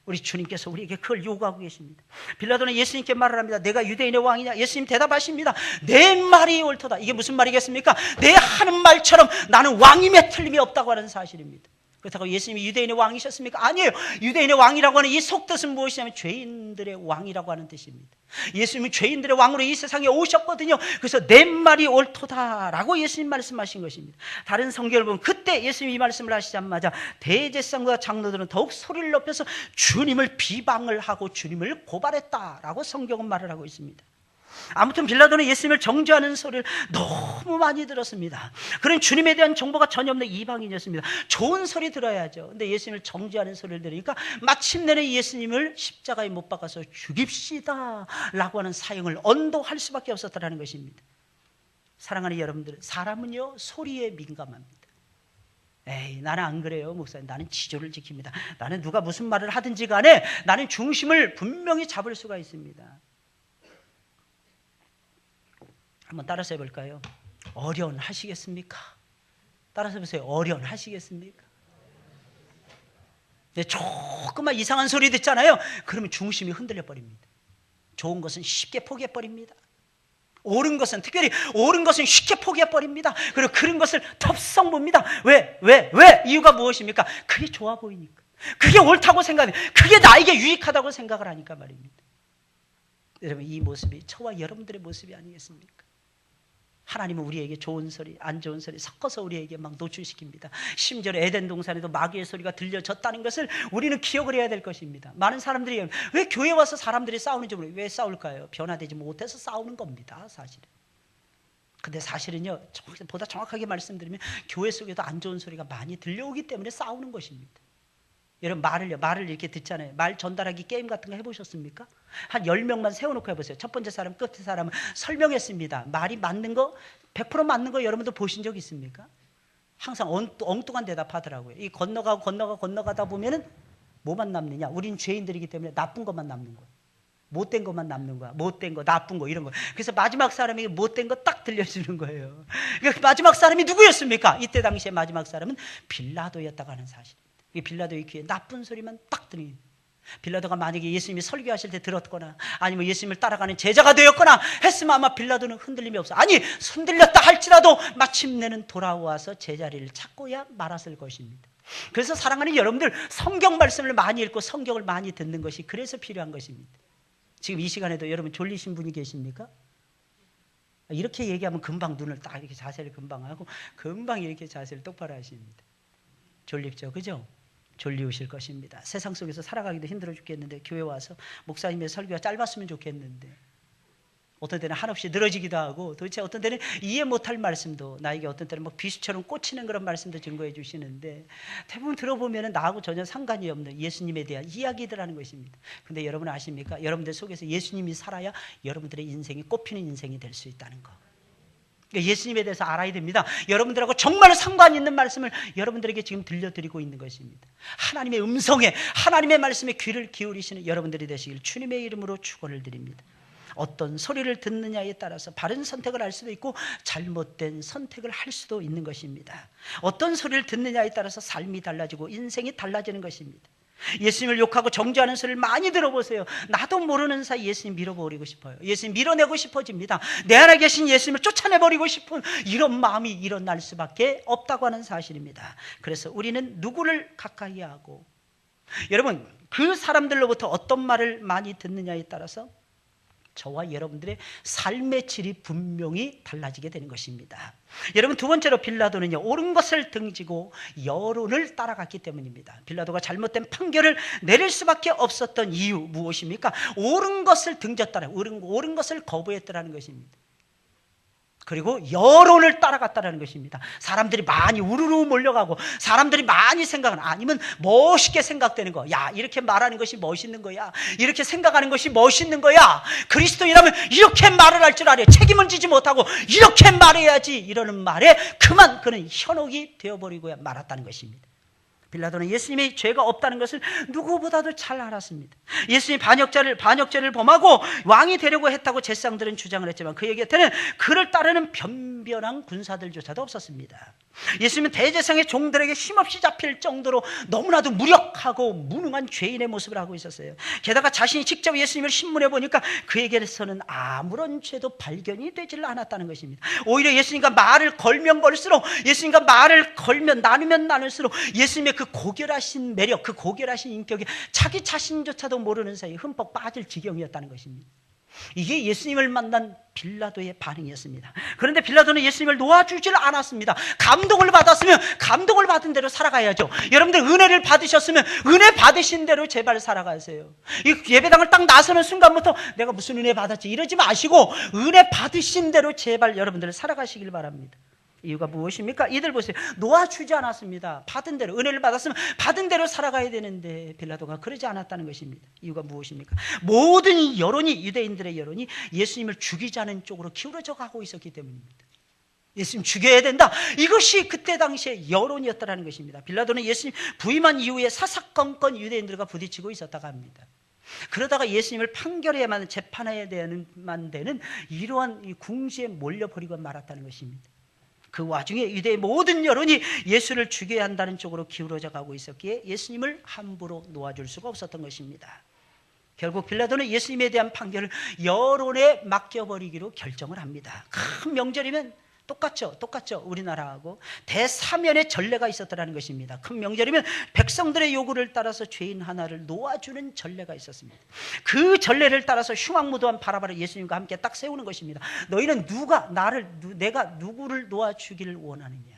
우리 주님께서 우리에게 그걸 요구하고 계십니다. 빌라도는 예수님께 말을 합니다. 내가 유대인의 왕이냐? 예수님 대답하십니다. 내 말이 옳도다. 이게 무슨 말이겠습니까? 내 하는 말처럼 나는 왕임에 틀림이 없다고 하는 사실입니다. 그렇다고 예수님이 유대인의 왕이셨습니까? 아니에요. 유대인의 왕이라고 하는 이 속뜻은 무엇이냐면 죄인들의 왕이라고 하는 뜻입니다. 예수님은 죄인들의 왕으로 이 세상에 오셨거든요. 그래서 내 말이 옳도다라고 예수님 말씀하신 것입니다. 다른 성경을 보면 그때 예수님이 이 말씀을 하시자마자 대제사장과 장로들은 더욱 소리를 높여서 주님을 비방을 하고 주님을 고발했다라고 성경은 말을 하고 있습니다. 아무튼 빌라도는 예수님을 정죄하는 소리를 너무 많이 들었습니다. 그런 주님에 대한 정보가 전혀 없는 이방인이었습니다. 좋은 소리 들어야죠. 근데 예수님을 정죄하는 소리를 들으니까 마침내는 예수님을 십자가에 못 박아서 죽입시다 라고 하는 사형을 언도할 수밖에 없었다는 것입니다. 사랑하는 여러분들, 사람은요 소리에 민감합니다. 에이, 나는 안 그래요, 목사님. 나는 지조를 지킵니다. 나는 누가 무슨 말을 하든지 간에 나는 중심을 분명히 잡을 수가 있습니다. 한번 따라서 해볼까요? 어려운 하시겠습니까? 따라서 해보세요. 어려운 하시겠습니까? 네, 조금만 이상한 소리 듣잖아요. 그러면 중심이 흔들려 버립니다. 좋은 것은 쉽게 포기해 버립니다. 옳은 것은, 특별히 옳은 것은 쉽게 포기해 버립니다. 그리고 그런 것을 덥석 봅니다. 왜? 이유가 무엇입니까? 그게 좋아 보이니까. 그게 옳다고 생각해. 그게 나에게 유익하다고 생각을 하니까 말입니다. 여러분, 이 모습이 저와 여러분들의 모습이 아니겠습니까? 하나님은 우리에게 좋은 소리, 안 좋은 소리 섞어서 우리에게 막 노출시킵니다. 심지어 에덴 동산에도 마귀의 소리가 들려졌다는 것을 우리는 기억을 해야 될 것입니다. 많은 사람들이 왜 교회 와서 사람들이 싸우는지 모르겠어요. 왜 싸울까요? 변화되지 못해서 싸우는 겁니다, 사실은. 근데 사실은요, 보다 정확하게 말씀드리면 교회 속에도 안 좋은 소리가 많이 들려오기 때문에 싸우는 것입니다. 여러분, 말을 이렇게 듣잖아요. 말 전달하기 게임 같은 거 해보셨습니까? 한 10명만 세워놓고 해보세요. 첫 번째 사람, 끝에 사람은 설명했습니다. 말이 맞는 거, 100% 맞는 거 여러분도 보신 적 있습니까? 항상 엉뚱한 대답하더라고요. 이 건너가다 보면은 뭐만 남느냐? 우린 죄인들이기 때문에 나쁜 것만 남는 거예요. 못된 것만 남는 거야. 못된 거, 나쁜 거, 이런 거. 그래서 마지막 사람에게 못된 거 딱 들려주는 거예요. 그러니까 마지막 사람이 누구였습니까? 이때 당시에 마지막 사람은 빌라도였다고 하는 사실입니다. 이 빌라도의 귀에 나쁜 소리만 딱 들리는. 빌라도가 만약에 예수님이 설교하실 때 들었거나 아니면 예수님을 따라가는 제자가 되었거나 했으면 아마 빌라도는 흔들림이 없어. 아니, 흔들렸다 할지라도 마침내는 돌아와서 제자리를 찾고야 말았을 것입니다. 그래서 사랑하는 여러분들, 성경 말씀을 많이 읽고 성경을 많이 듣는 것이 그래서 필요한 것입니다. 지금 이 시간에도 여러분 졸리신 분이 계십니까? 이렇게 얘기하면 금방 눈을 딱 이렇게 자세를 금방 하고 금방 이렇게 자세를 똑바로 하십니다. 졸립죠, 그죠? 졸리우실 것입니다. 세상 속에서 살아가기도 힘들어 죽겠는데 교회 와서 목사님의 설교가 짧았으면 좋겠는데 어떤 때는 한없이 늘어지기도 하고 도대체 어떤 때는 이해 못할 말씀도 나에게 어떤 때는 막 비수처럼 꽂히는 그런 말씀도 증거해 주시는데 대부분 들어보면 나하고 전혀 상관이 없는 예수님에 대한 이야기들 하는 것입니다. 근데 여러분 아십니까? 여러분들 속에서 예수님이 살아야 여러분들의 인생이 꽃피는 인생이 될 수 있다는 거. 예수님에 대해서 알아야 됩니다. 여러분들하고 정말 상관 있는 말씀을 여러분들에게 지금 들려드리고 있는 것입니다. 하나님의 음성에, 하나님의 말씀에 귀를 기울이시는 여러분들이 되시길 주님의 이름으로 축원을 드립니다. 어떤 소리를 듣느냐에 따라서 바른 선택을 할 수도 있고 잘못된 선택을 할 수도 있는 것입니다. 어떤 소리를 듣느냐에 따라서 삶이 달라지고 인생이 달라지는 것입니다. 예수님을 욕하고 정죄하는 소리를 많이 들어보세요. 나도 모르는 사이 예수님 밀어버리고 싶어요. 예수님 밀어내고 싶어집니다. 내 안에 계신 예수님을 쫓아내버리고 싶은 이런 마음이 일어날 수밖에 없다고 하는 사실입니다. 그래서 우리는 누구를 가까이 하고, 여러분 그 사람들로부터 어떤 말을 많이 듣느냐에 따라서 저와 여러분들의 삶의 질이 분명히 달라지게 되는 것입니다. 여러분, 두 번째로 빌라도는요, 옳은 것을 등지고 여론을 따라갔기 때문입니다. 빌라도가 잘못된 판결을 내릴 수밖에 없었던 이유 무엇입니까? 옳은 것을 등졌다는, 옳은 것을 거부했다는 것입니다. 그리고 여론을 따라갔다는 것입니다. 사람들이 많이 우르르 몰려가고 사람들이 많이 생각하는, 아니면 멋있게 생각되는 거, 야 이렇게 말하는 것이 멋있는 거야, 이렇게 생각하는 것이 멋있는 거야, 그리스도인이라면 이렇게 말을 할 줄 알아요, 책임을 지지 못하고 이렇게 말해야지, 이러는 말에 그만 그는 현혹이 되어버리고야 말았다는 것입니다. 빌라도는 예수님이 죄가 없다는 것을 누구보다도 잘 알았습니다. 예수님이 반역죄를 범하고 왕이 되려고 했다고 제사장들은 주장을 했지만 그의 곁에는 그를 따르는 변변한 군사들조차도 없었습니다. 예수님은 대제사장의 종들에게 힘없이 잡힐 정도로 너무나도 무력하고 무능한 죄인의 모습을 하고 있었어요. 게다가 자신이 직접 예수님을 신문해 보니까 그에게서는 아무런 죄도 발견이 되질 않았다는 것입니다. 오히려 예수님과 말을 걸면 걸수록, 예수님과 말을 걸면 나누면 나눌수록 예수님의 그 고결하신 매력, 그 고결하신 인격에 자기 자신조차도 모르는 사이에 흠뻑 빠질 지경이었다는 것입니다. 이게 예수님을 만난 빌라도의 반응이었습니다. 그런데 빌라도는 예수님을 놓아주질 않았습니다. 감동을 받았으면 감동을 받은 대로 살아가야죠. 여러분들 은혜를 받으셨으면 은혜 받으신 대로 제발 살아가세요. 이 예배당을 딱 나서는 순간부터 내가 무슨 은혜 받았지 이러지 마시고 은혜 받으신 대로 제발 여러분들 살아가시길 바랍니다. 이유가 무엇입니까? 이들 보세요. 놓아주지 않았습니다. 받은 대로, 은혜를 받았으면 받은 대로 살아가야 되는데 빌라도가 그러지 않았다는 것입니다. 이유가 무엇입니까? 모든 여론이, 유대인들의 여론이 예수님을 죽이자는 쪽으로 기울어져 가고 있었기 때문입니다. 예수님 죽여야 된다, 이것이 그때 당시에 여론이었다는 것입니다. 빌라도는 예수님 부임한 이후에 사사건건 유대인들과 부딪히고 있었다고 합니다. 그러다가 예수님을 판결해야만, 재판해야만 되는 이러한 궁지에 몰려버리고 말았다는 것입니다. 그 와중에 유대의 모든 여론이 예수를 죽여야 한다는 쪽으로 기울어져 가고 있었기에 예수님을 함부로 놓아줄 수가 없었던 것입니다. 결국 빌라도는 예수님에 대한 판결을 여론에 맡겨버리기로 결정을 합니다. 큰 명절이면 똑같죠. 우리나라하고 대사면의 전례가 있었다는 것입니다. 큰 명절이면 백성들의 요구를 따라서 죄인 하나를 놓아주는 전례가 있었습니다. 그 전례를 따라서 흉악무도한 바라바를 예수님과 함께 딱 세우는 것입니다. 너희는 내가 누구를 놓아주기를 원하느냐?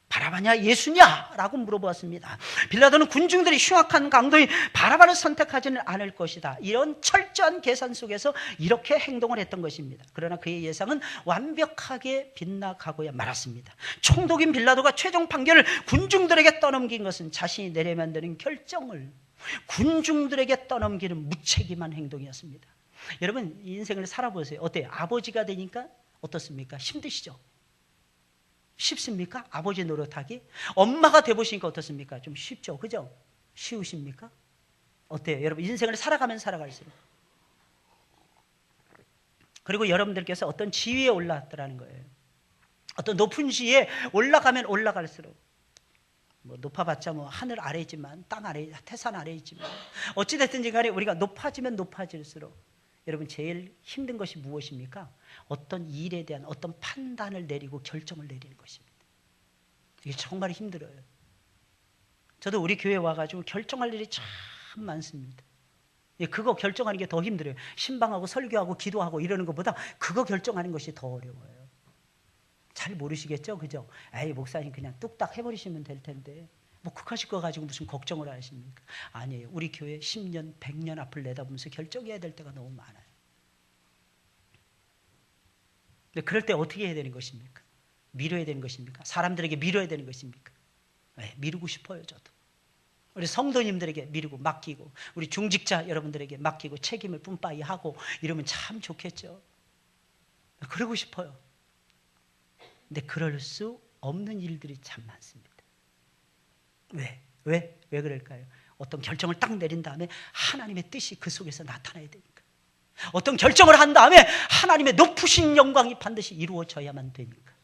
바라바냐 예수냐? 라고 물어보았습니다. 빌라도는 군중들이 흉악한 강도인 바라바를 선택하지는 않을 것이다, 이런 철저한 계산 속에서 이렇게 행동을 했던 것입니다. 그러나 그의 예상은 완벽하게 빗나가고야 말았습니다. 총독인 빌라도가 최종 판결을 군중들에게 떠넘긴 것은 자신이 내려야만 되는 결정을 군중들에게 떠넘기는 무책임한 행동이었습니다. 여러분, 인생을 살아보세요. 어때요? 아버지가 되니까 어떻습니까? 힘드시죠? 쉽습니까? 아버지 노릇하기? 엄마가 돼보시니까 어떻습니까? 좀 쉽죠? 그죠? 쉬우십니까? 어때요? 여러분 인생을 살아가면 살아갈수록. 그리고 여러분들께서 어떤 지위에 올랐더라는 거예요. 어떤 높은 지위에 올라가면 올라갈수록 뭐 높아봤자 뭐 하늘 아래 있지만 땅 아래 태산 아래 있지만 어찌됐든지 간에 우리가 높아지면 높아질수록 여러분 제일 힘든 것이 무엇입니까? 어떤 일에 대한 어떤 판단을 내리고 결정을 내리는 것입니다. 이게 정말 힘들어요. 저도 우리 교회 와가지고 결정할 일이 참 많습니다. 그거 결정하는 게 더 힘들어요. 신방하고 설교하고 기도하고 이러는 것보다 그거 결정하는 것이 더 어려워요. 잘 모르시겠죠? 그죠? 에이, 목사님 그냥 뚝딱 해버리시면 될 텐데 뭐 그하실 거 가지고 무슨 걱정을 하십니까? 아니에요. 우리 교회 10년, 100년 앞을 내다보면서 결정해야 될 때가 너무 많아요. 근데 그럴 때 어떻게 해야 되는 것입니까? 미뤄야 되는 것입니까? 사람들에게 미뤄야 되는 것입니까? 네, 미루고 싶어요, 저도. 우리 성도님들에게 미루고 맡기고 우리 중직자 여러분들에게 맡기고 책임을 뿜빠이 하고 이러면 참 좋겠죠. 그러고 싶어요. 근데 그럴 수 없는 일들이 참 많습니다. 왜 그럴까요? 어떤 결정을 딱 내린 다음에 하나님의 뜻이 그 속에서 나타나야 되니까. 어떤 결정을 한 다음에 하나님의 높으신 영광이 반드시 이루어져야만 되니까.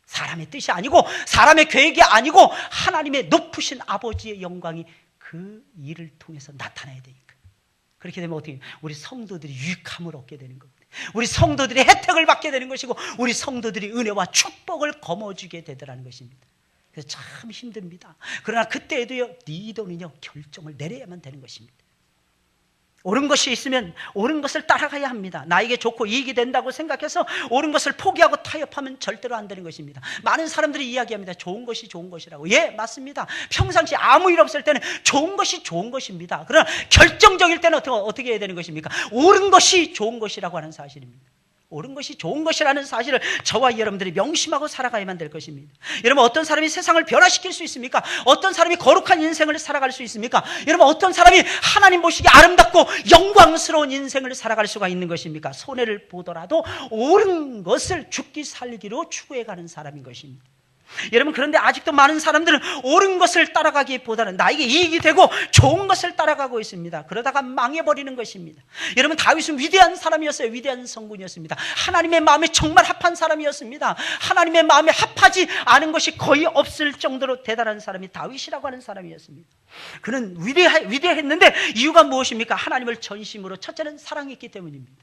사람의 뜻이 아니고 사람의 계획이 아니고 하나님의 높으신 아버지의 영광이 그 일을 통해서 나타나야 되니까. 그렇게 되면 어떻게 우리 성도들이 유익함을 얻게 되는 겁니다. 우리 성도들이 혜택을 받게 되는 것이고 우리 성도들이 은혜와 축복을 거머쥐게 되더라는 것입니다. 그래서 참 힘듭니다. 그러나 그때에도요, 리더는요 결정을 내려야만 되는 것입니다. 옳은 것이 있으면 옳은 것을 따라가야 합니다. 나에게 좋고 이익이 된다고 생각해서 옳은 것을 포기하고 타협하면 절대로 안 되는 것입니다. 많은 사람들이 이야기합니다. 좋은 것이 좋은 것이라고. 예, 맞습니다. 평상시 아무 일 없을 때는 좋은 것이 좋은 것입니다. 그러나 결정적일 때는 어떻게 해야 되는 것입니까? 옳은 것이 좋은 것이라고 하는 사실입니다. 옳은 것이 좋은 것이라는 사실을 저와 여러분들이 명심하고 살아가야만 될 것입니다. 여러분, 어떤 사람이 세상을 변화시킬 수 있습니까? 어떤 사람이 거룩한 인생을 살아갈 수 있습니까? 여러분, 어떤 사람이 하나님 보시기에 아름답고 영광스러운 인생을 살아갈 수가 있는 것입니까? 손해를 보더라도 옳은 것을 죽기 살기로 추구해가는 사람인 것입니다. 여러분, 그런데 아직도 많은 사람들은 옳은 것을 따라가기보다는 나에게 이익이 되고 좋은 것을 따라가고 있습니다. 그러다가 망해버리는 것입니다. 여러분, 다윗은 위대한 사람이었어요. 위대한 성군이었습니다. 하나님의 마음에 정말 합한 사람이었습니다. 하나님의 마음에 합하지 않은 것이 거의 없을 정도로 대단한 사람이 다윗이라고 하는 사람이었습니다. 그는 위대했는데 이유가 무엇입니까? 하나님을 전심으로, 첫째는 사랑했기 때문입니다.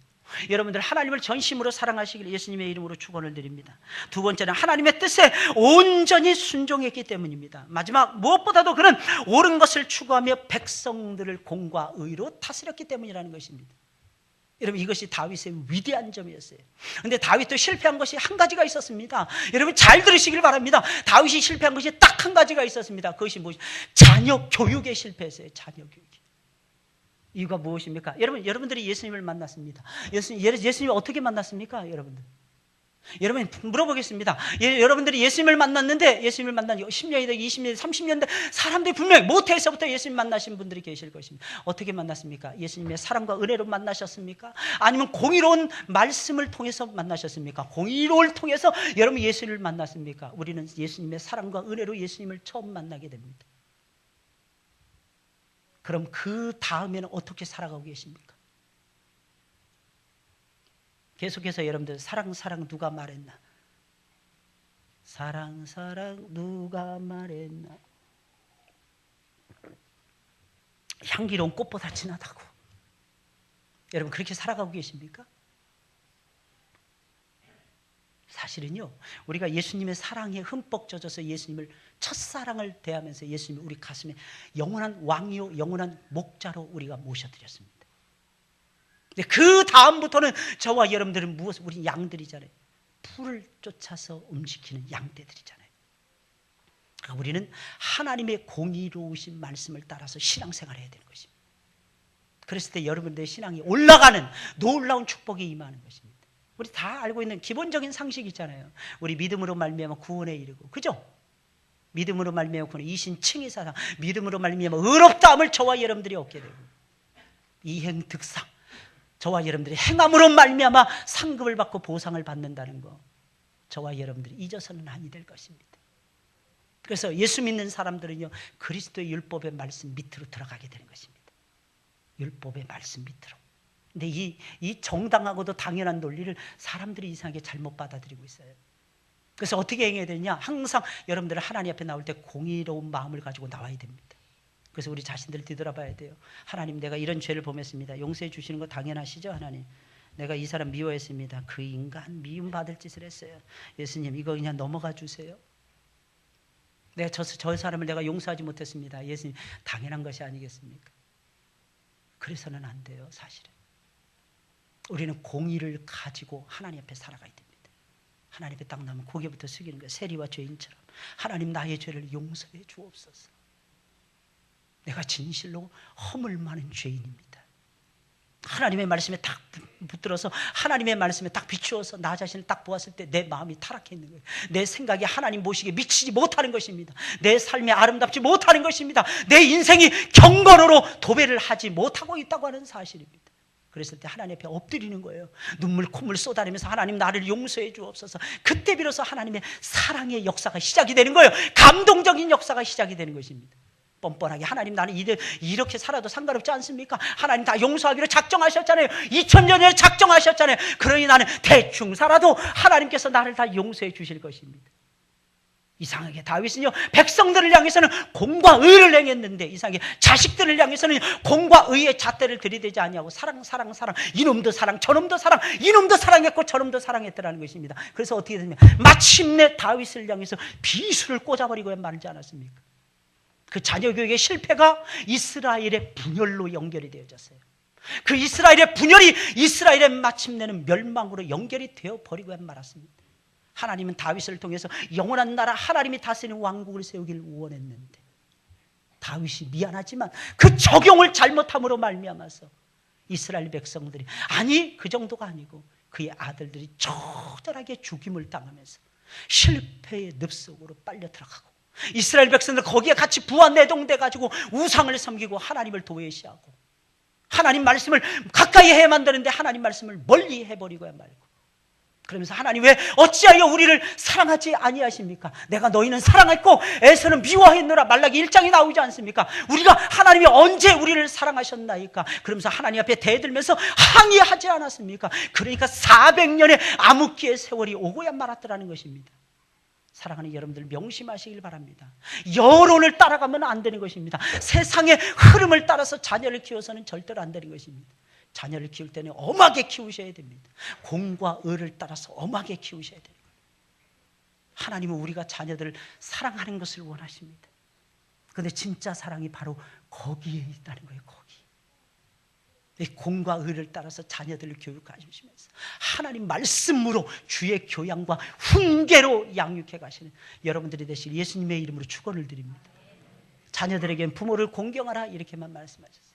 여러분들, 하나님을 전심으로 사랑하시길 예수님의 이름으로 축원을 드립니다. 두 번째는 하나님의 뜻에 온전히 순종했기 때문입니다. 마지막, 무엇보다도 그는 옳은 것을 추구하며 백성들을 공과 의로 다스렸기 때문이라는 것입니다. 여러분, 이것이 다윗의 위대한 점이었어요. 그런데 다윗도 실패한 것이 한 가지가 있었습니다. 여러분, 잘 들으시길 바랍니다. 다윗이 실패한 것이 딱 한 가지가 있었습니다. 그것이 무엇이? 자녀 교육에 실패했어요. 자녀 교육. 이유가 무엇입니까? 여러분들이 예수님을 만났습니다. 예수님을 어떻게 만났습니까? 여러분 물어보겠습니다. 여러분들이 예수님을 만났는데, 예수님을 만난 지 10년이 되고 20년이 되고 30년 되 사람들이 분명히 모태에서부터 예수님 만나신 분들이 계실 것입니다. 어떻게 만났습니까? 예수님의 사랑과 은혜로 만나셨습니까? 아니면 공의로운 말씀을 통해서 만나셨습니까? 공의로를 통해서 여러분 예수님을 만났습니까? 우리는 예수님의 사랑과 은혜로 예수님을 처음 만나게 됩니다. 그럼 그 다음에는 어떻게 살아가고 계십니까? 계속해서 여러분들, 사랑 누가 말했나? 사랑 누가 말했나? 향기로운 꽃보다 진하다고. 여러분, 그렇게 살아가고 계십니까? 사실은요, 우리가 예수님의 사랑에 흠뻑 젖어서 예수님을 첫사랑을 대하면서 예수님을 우리 가슴에 영원한 왕이요 영원한 목자로 우리가 모셔드렸습니다. 근데 그 다음부터는 저와 여러분들은 무엇을, 우리 양들이잖아요. 풀을 쫓아서 움직이는 양떼들이잖아요. 우리는 하나님의 공의로우신 말씀을 따라서 신앙생활을 해야 되는 것입니다. 그랬을 때 여러분들의 신앙이 올라가는 놀라운 축복이 임하는 것입니다. 우리 다 알고 있는 기본적인 상식이 있잖아요. 우리 믿음으로 말미암아 구원에 이르고, 그죠? 믿음으로 말미암아 구원, 이신칭의 사상, 믿음으로 말미암아 의롭다함을 저와 여러분들이 얻게 되고, 이행득상, 저와 여러분들이 행함으로 말미암아 상급을 받고 보상을 받는다는 거, 저와 여러분들이 잊어서는 아니 될 것입니다. 그래서 예수 믿는 사람들은요, 그리스도의 율법의 말씀 밑으로 들어가게 되는 것입니다. 율법의 말씀 밑으로. 근데 이 정당하고도 당연한 논리를 사람들이 이상하게 잘못 받아들이고 있어요. 그래서 어떻게 행해야 되냐? 항상 여러분들은 하나님 앞에 나올 때 공의로운 마음을 가지고 나와야 됩니다. 그래서 우리 자신들 뒤돌아봐야 돼요. 하나님, 내가 이런 죄를 범했습니다. 용서해 주시는 거 당연하시죠, 하나님? 내가 이 사람 미워했습니다. 그 인간 미움받을 짓을 했어요. 예수님, 이거 그냥 넘어가 주세요. 내가 저 사람을 내가 용서하지 못했습니다. 예수님, 당연한 것이 아니겠습니까? 그래서는 안 돼요, 사실은. 우리는 공의를 가지고 하나님 앞에 살아가야 됩니다. 하나님 앞에 딱 나면 고개부터 숙이는 거예요. 세리와 죄인처럼. 하나님, 나의 죄를 용서해 주옵소서. 내가 진실로 허물 많은 죄인입니다. 하나님의 말씀에 딱 붙들어서 하나님의 말씀에 딱 비추어서 나 자신을 딱 보았을 때 내 마음이 타락해 있는 거예요. 내 생각이 하나님 보시기에 미치지 못하는 것입니다. 내 삶이 아름답지 못하는 것입니다. 내 인생이 경건으로 도배를 하지 못하고 있다고 하는 사실입니다. 그랬을 때 하나님 앞에 엎드리는 거예요. 눈물 콧물 쏟아내면서 하나님, 나를 용서해 주옵소서. 그때 비로소 하나님의 사랑의 역사가 시작이 되는 거예요. 감동적인 역사가 시작이 되는 것입니다. 뻔뻔하게 하나님, 나는 이렇게 살아도 상관없지 않습니까? 하나님 다 용서하기로 작정하셨잖아요. 2000년 전에 작정하셨잖아요. 그러니 나는 대충 살아도 하나님께서 나를 다 용서해 주실 것입니다. 이상하게 다윗은요, 백성들을 향해서는 공과 의를 행했는데 이상하게 자식들을 향해서는 공과 의의 잣대를 들이대지 아니하고 사랑, 이놈도 사랑, 저놈도 사랑, 이놈도 사랑했고 저놈도 사랑했더라는 것입니다. 그래서 어떻게 되냐면 마침내 다윗을 향해서 비수를 꽂아버리고 말지 않았습니까? 그 자녀 교육의 실패가 이스라엘의 분열로 연결이 되어졌어요. 그 이스라엘의 분열이 이스라엘의 마침내는 멸망으로 연결이 되어버리고 말았습니다. 하나님은 다윗을 통해서 영원한 나라, 하나님이 다스리는 왕국을 세우기를 원했는데 다윗이 미안하지만 그 적용을 잘못함으로 말미암아서 이스라엘 백성들이, 아니 그 정도가 아니고 그의 아들들이 처절하게 죽임을 당하면서 실패의 늪속으로 빨려 들어가고, 이스라엘 백성들 거기에 같이 부하내동돼 가지고 우상을 섬기고 하나님을 도외시하고 하나님 말씀을 가까이 해야만 되는데 하나님 말씀을 멀리 해버리고야 말고, 그러면서 하나님, 왜 어찌하여 우리를 사랑하지 아니하십니까? 내가 너희는 사랑했고 에서는 미워했노라. 말라기 1장에 나오지 않습니까? 우리가 하나님이 언제 우리를 사랑하셨나이까? 그러면서 하나님 앞에 대들면서 항의하지 않았습니까? 그러니까 400년의 암흑기의 세월이 오고야 말았더라는 것입니다. 사랑하는 여러분들, 명심하시길 바랍니다. 여론을 따라가면 안 되는 것입니다. 세상의 흐름을 따라서 자녀를 키워서는 절대로 안 되는 것입니다. 자녀를 키울 때는 엄하게 키우셔야 됩니다. 공과 의를 따라서 엄하게 키우셔야 돼요. 하나님은 우리가 자녀들을 사랑하는 것을 원하십니다. 그런데 진짜 사랑이 바로 거기에 있다는 거예요. 거기. 공과 의를 따라서 자녀들을 교육하시면서 하나님 말씀으로 주의 교양과 훈계로 양육해 가시는 여러분들이 되실 예수님의 이름으로 축원을 드립니다. 자녀들에게는 부모를 공경하라, 이렇게만 말씀하셨어요.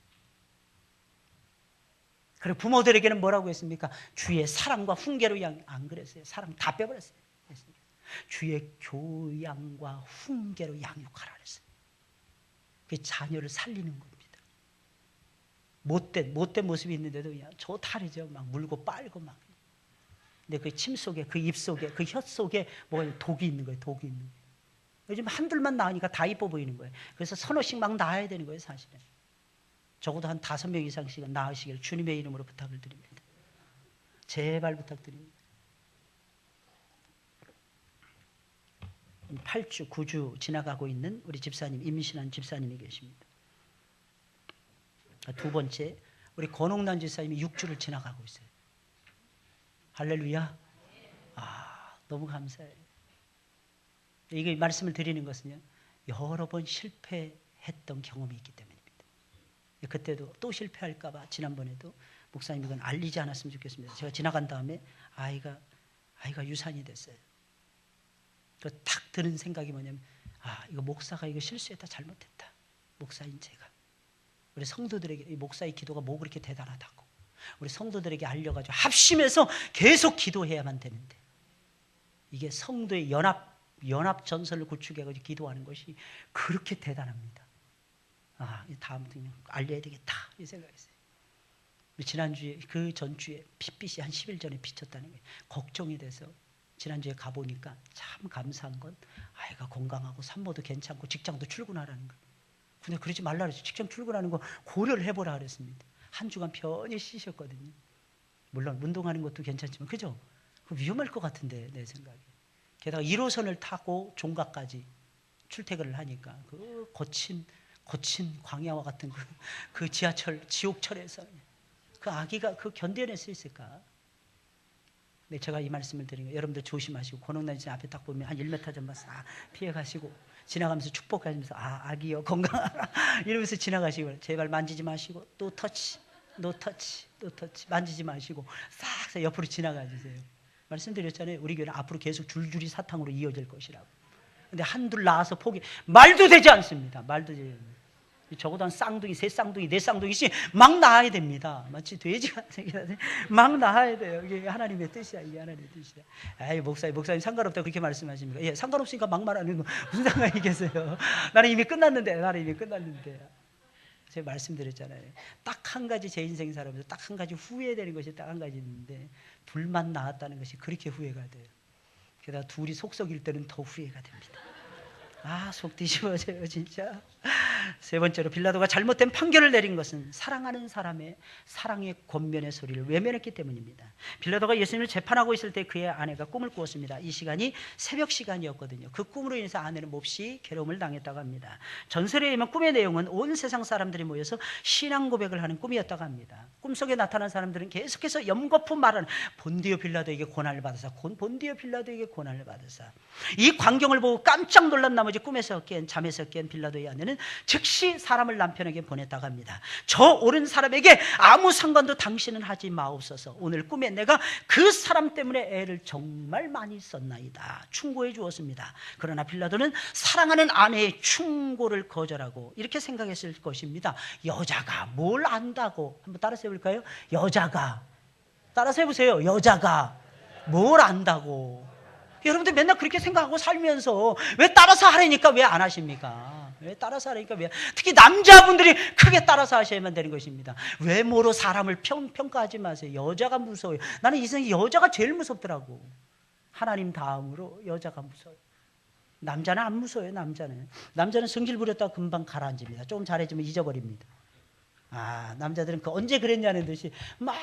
그리고 부모들에게는 뭐라고 했습니까? 주의 사랑과 훈계로 안 그랬어요. 사랑 다 빼버렸어요. 주의 교양과 훈계로 양육하라 그랬어요. 그게 자녀를 살리는 겁니다. 못된 모습이 있는데도 그냥 저 다르죠. 막 물고 빨고 막. 근데 그 침 속에, 그 입 속에, 그 혀 속에 뭐가 독이 있는 거예요. 독이 있는 거예요. 요즘 한둘만 낳으니까 다 이뻐 보이는 거예요. 그래서 서너씩 막 낳아야 되는 거예요, 사실은. 적어도 한 5명 이상씩은 낳으시길 주님의 이름으로 부탁을 드립니다. 제발 부탁드립니다. 8주, 9주 지나가고 있는 우리 집사님, 임신한 집사님이 계십니다. 두 번째, 우리 권홍란 집사님이 6주를 지나가고 있어요. 할렐루야. 너무 감사해요. 이게 말씀을 드리는 것은요, 여러 번 실패했던 경험이 있기 때문입니다. 그때도 또 실패할까 봐 지난번에도 목사님 이건 알리지 않았으면 좋겠습니다. 제가 지나간 다음에 아이가 유산이 됐어요. 딱 드는 생각이 뭐냐면, 이거 목사가 이거 실수했다, 잘못했다. 목사인 제가. 우리 성도들에게 목사의 기도가 뭐 그렇게 대단하다고 우리 성도들에게 알려가지고 합심해서 계속 기도해야만 되는데, 이게 성도의 연합 전선을 구축해가지고 기도하는 것이 그렇게 대단합니다. 다음부터 알려야 되겠다 이 생각했어요. 지난주에, 그 전주에 핏빛이 한 10일 전에 비쳤다는 게 걱정이 돼서 지난주에 가보니까 참 감사한 건 아이가 건강하고 산모도 괜찮고 직장도 출근하라는 거예요. 근데 그러지 말라 그랬어요. 직장 출근하는 거 고려를 해보라 그랬습니다. 한 주간 편히 쉬셨거든요. 물론 운동하는 것도 괜찮지만 그죠? 위험할 것 같은데 내 생각에. 게다가 1호선을 타고 종각까지 출퇴근을 하니까 그 거친 광야와 같은 그 지하철 지옥철에서 그 아기가 그 견뎌낼 수 있을까? 네, 제가 이 말씀을 드린 거예요. 여러분들 조심하시고 권옥란지 앞에 딱 보면 한 1m 전만 싹 피해가시고 지나가면서 축복하시면서 아기여 건강하라 이러면서 지나가시고 제발 만지지 마시고 노 터치 만지지 마시고 싹 옆으로 지나가 주세요. 말씀드렸잖아요. 우리 교회는 앞으로 계속 줄줄이 사탕으로 이어질 것이라고. 근데 한둘 낳아서 포기 말도 되지 않습니다. 말도 되지 않습니다. 적어도 한 쌍둥이, 세 쌍둥이, 네 쌍둥이씩 막 낳아야 됩니다. 마치 돼지가 막 낳아야 돼요. 이게 하나님의 뜻이야. 이게 하나님의 뜻이야. 아이, 목사님 상관없다고 그렇게 말씀하십니까? 예, 상관없으니까 막 말하는 거 무슨 상관이 계세요? 나는 이미 끝났는데. 제가 말씀드렸잖아요. 딱 한 가지 제 인생 살아면서 딱 한 가지 후회되는 것이 딱 한 가지 있는데 둘만 낳았다는 것이 그렇게 후회가 돼요. 게다가 둘이 속썩일 때는 더 후회가 됩니다. 아, 속 뒤집어져요 진짜. 세 번째로 빌라도가 잘못된 판결을 내린 것은 사랑하는 사람의 사랑의 권면의 소리를 외면했기 때문입니다. 빌라도가 예수님을 재판하고 있을 때 그의 아내가 꿈을 꾸었습니다. 이 시간이 새벽 시간이었거든요. 그 꿈으로 인해서 아내는 몹시 괴로움을 당했다고 합니다. 전설에 의하면 꿈의 내용은 온 세상 사람들이 모여서 신앙 고백을 하는 꿈이었다고 합니다. 꿈속에 나타난 사람들은 계속해서 염거푸 말하는 본디오 빌라도에게 고난을 받으사 이 광경을 보고 깜짝 놀란 나머지 잠에서 깬 빌라도의 아내는 즉시 사람을 남편에게 보냈다고 합니다. 저 옳은 사람에게 아무 상관도 당신은 하지 마옵소서. 오늘 꿈에 내가 그 사람 때문에 애를 정말 많이 썼나이다. 충고해 주었습니다. 그러나 빌라도는 사랑하는 아내의 충고를 거절하고 이렇게 생각했을 것입니다. 여자가 뭘 안다고. 한번 따라서 해볼까요? 따라서 해보세요. 여자가 뭘 안다고. 여러분들 맨날 그렇게 생각하고 살면서 왜 따라서 하라니까 왜 안 하십니까? 특히 남자분들이 크게 따라서 하셔야만 되는 것입니다. 외모로 사람을 평가하지 마세요. 여자가 무서워요. 나는 이 세상에 여자가 제일 무섭더라고. 하나님 다음으로 여자가 무서워요. 남자는 안 무서워요. 남자는 성질 부렸다가 금방 가라앉습니다. 조금 잘해주면 잊어버립니다. 남자들은 언제 그랬냐는 듯이 막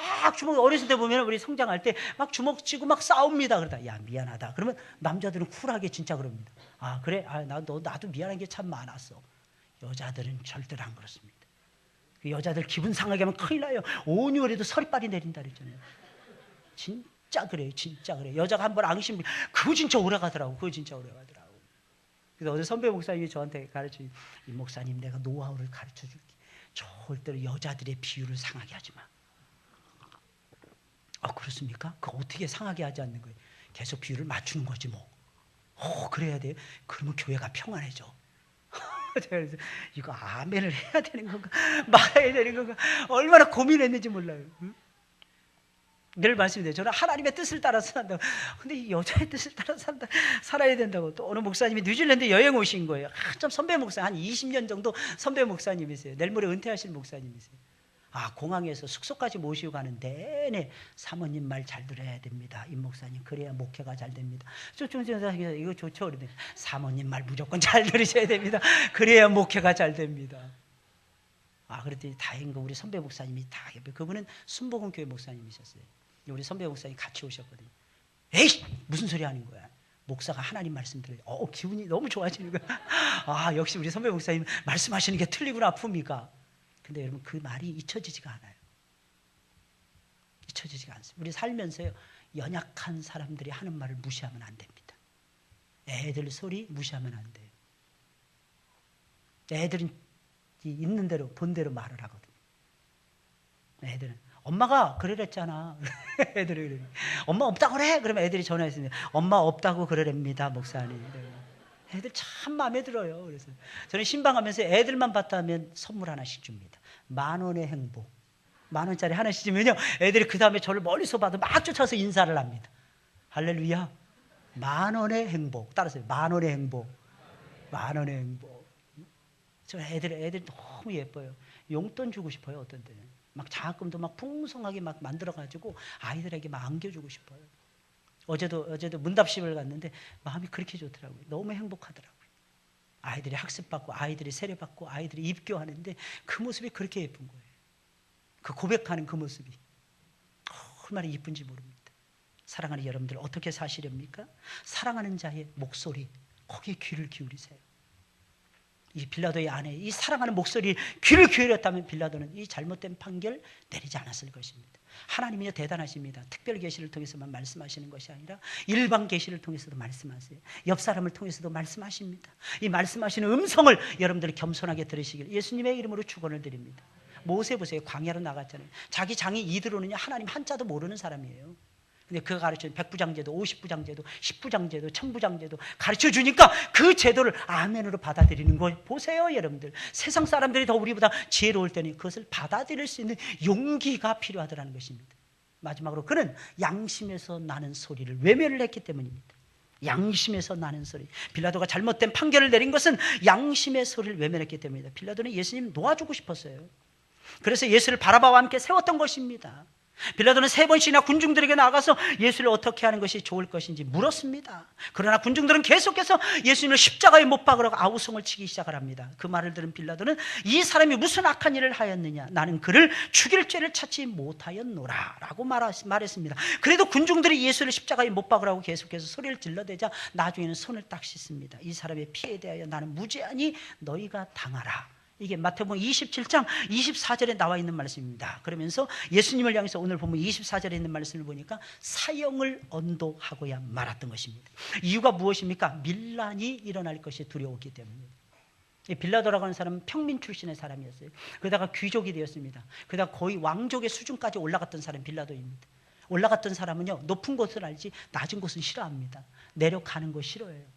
어렸을 때 보면 우리 성장할 때 막 주먹 쥐고 막 싸웁니다. 그러다 야 미안하다. 그러면 남자들은 쿨하게 진짜 그럽니다. 그래? 나도 미안한 게 참 많았어. 여자들은 절대로 안 그렇습니다. 여자들 기분 상하게 하면 큰일 나요. 5개월에도 서리빨이 내린다 그랬잖아요. 진짜 그래요. 여자가 한번 앙심 그거 진짜 오래 가더라고. 그래서 어제 선배 목사님이 저한테 가르쳐준 이 목사님 내가 노하우를 가르쳐 줄게. 절대로 여자들의 비율을 상하게 하지 마. 그렇습니까? 그거 어떻게 상하게 하지 않는 거예요? 계속 비율을 맞추는 거지 뭐. 그래야 돼요? 그러면 교회가 평안해져. 그래서 이거 아멘을 해야 되는 건가 말아야 되는 건가 얼마나 고민했는지 몰라요. 늘 말씀드려요. 저는 하나님의 뜻을 따라서 산다고. 근데 이 여자의 뜻을 따라서 살아야 된다고. 또 어느 목사님이 뉴질랜드 여행 오신 거예요. 좀 선배 목사, 한 20년 정도 선배 목사님이세요. 내일 모레 은퇴하실 목사님이세요. 공항에서 숙소까지 모시고 가는 내내 사모님 말 잘 들어야 됩니다. 임 목사님 그래야 목회가 잘 됩니다. 이거 좋죠. 사모님 말 무조건 잘 들으셔야 됩니다. 그래야 목회가 잘 됩니다. 그랬더니 다행인 거 우리 선배 목사님이 다 그분은 순복음교회 목사님이셨어요. 우리 선배 목사님 같이 오셨거든요. 에이 무슨 소리 하는 거야. 목사가 하나님 말씀 들어요. 기분이 너무 좋아지는 거야. 역시 우리 선배 목사님 말씀하시는 게 틀리구나 아픕니까? 근데 여러분 그 말이 잊혀지지가 않아요. 잊혀지지가 않습니다. 우리 살면서요 연약한 사람들이 하는 말을 무시하면 안 됩니다. 애들 소리 무시하면 안 돼요. 애들은 있는 대로 본 대로 말을 하거든요. 애들은 엄마가 그러랬잖아. 애들이 그래. 엄마 없다고 그래. 그러면 애들이 전화했습니다. 엄마 없다고 그러랍니다, 목사님. 애들 참 마음에 들어요. 그래서 저는 신방하면서 애들만 봤다면 선물 하나씩 줍니다. 10,000원의 행복. 10,000원짜리 하나씩 주면요, 애들이 그 다음에 저를 멀리서 봐도 막 쫓아서 인사를 합니다. 할렐루야. 10,000원의 행복. 따라서요. 10,000원의 행복. 10,000원의 행복. 저 애들 너무 예뻐요. 용돈 주고 싶어요. 어떤 때는 막 장학금도 막 풍성하게 막 만들어가지고 아이들에게 막 안겨주고 싶어요. 어제도 문답식을 갔는데 마음이 그렇게 좋더라고요. 너무 행복하더라고요. 아이들이 학습받고 아이들이 세례받고 아이들이 입교하는데 그 모습이 그렇게 예쁜 거예요. 그 고백하는 그 모습이 얼마나 이쁜지 모릅니다. 사랑하는 여러분들 어떻게 사시렵니까? 사랑하는 자의 목소리, 거기에 귀를 기울이세요. 이 빌라도의 아내, 이 사랑하는 목소리에 귀를 기울였다면 빌라도는 이 잘못된 판결 내리지 않았을 것입니다. 하나님이 대단하십니다. 특별 계시를 통해서만 말씀하시는 것이 아니라 일반 계시를 통해서도 말씀하세요. 옆 사람을 통해서도 말씀하십니다. 이 말씀하시는 음성을 여러분들이 겸손하게 들으시길 예수님의 이름으로 축원을 드립니다. 모세 보세요. 광야로 나갔잖아요. 자기 장이 이대로는요 하나님 한자도 모르는 사람이에요. 근데 그가 가르치는 백부장제도, 50부장제도, 10부장제도, 1000부장제도 가르쳐 주니까 그 제도를 아멘으로 받아들이는 거 보세요, 여러분들. 세상 사람들이 더 우리보다 지혜로울 때는 그것을 받아들일 수 있는 용기가 필요하다는 것입니다. 마지막으로 그는 양심에서 나는 소리를 외면을 했기 때문입니다. 양심에서 나는 소리. 빌라도가 잘못된 판결을 내린 것은 양심의 소리를 외면했기 때문입니다. 빌라도는 예수님 놓아주고 싶었어요. 그래서 예수를 바라바와 함께 세웠던 것입니다. 빌라도는 3번씩이나 군중들에게 나가서 예수를 어떻게 하는 것이 좋을 것인지 물었습니다. 그러나 군중들은 계속해서 예수님을 십자가에 못 박으라고 아우성을 치기 시작을 합니다. 그 말을 들은 빌라도는 이 사람이 무슨 악한 일을 하였느냐, 나는 그를 죽일 죄를 찾지 못하였노라 라고 말했습니다. 그래도 군중들이 예수를 십자가에 못 박으라고 계속해서 소리를 질러대자 나중에는 손을 딱 씻습니다. 이 사람의 피에 대하여 나는 무죄하니 너희가 당하라. 이게 마태복음 27장 24절에 나와 있는 말씀입니다. 그러면서 예수님을 향해서 오늘 보면 24절에 있는 말씀을 보니까 사형을 언도하고야 말았던 것입니다. 이유가 무엇입니까? 밀란이 일어날 것이 두려웠기 때문입니다. 빌라도라고 하는 사람은 평민 출신의 사람이었어요. 그러다가 귀족이 되었습니다. 그러다가 거의 왕족의 수준까지 올라갔던 사람이 빌라도입니다. 올라갔던 사람은요 높은 곳을 알지 낮은 곳은 싫어합니다. 내려가는 거 싫어해요.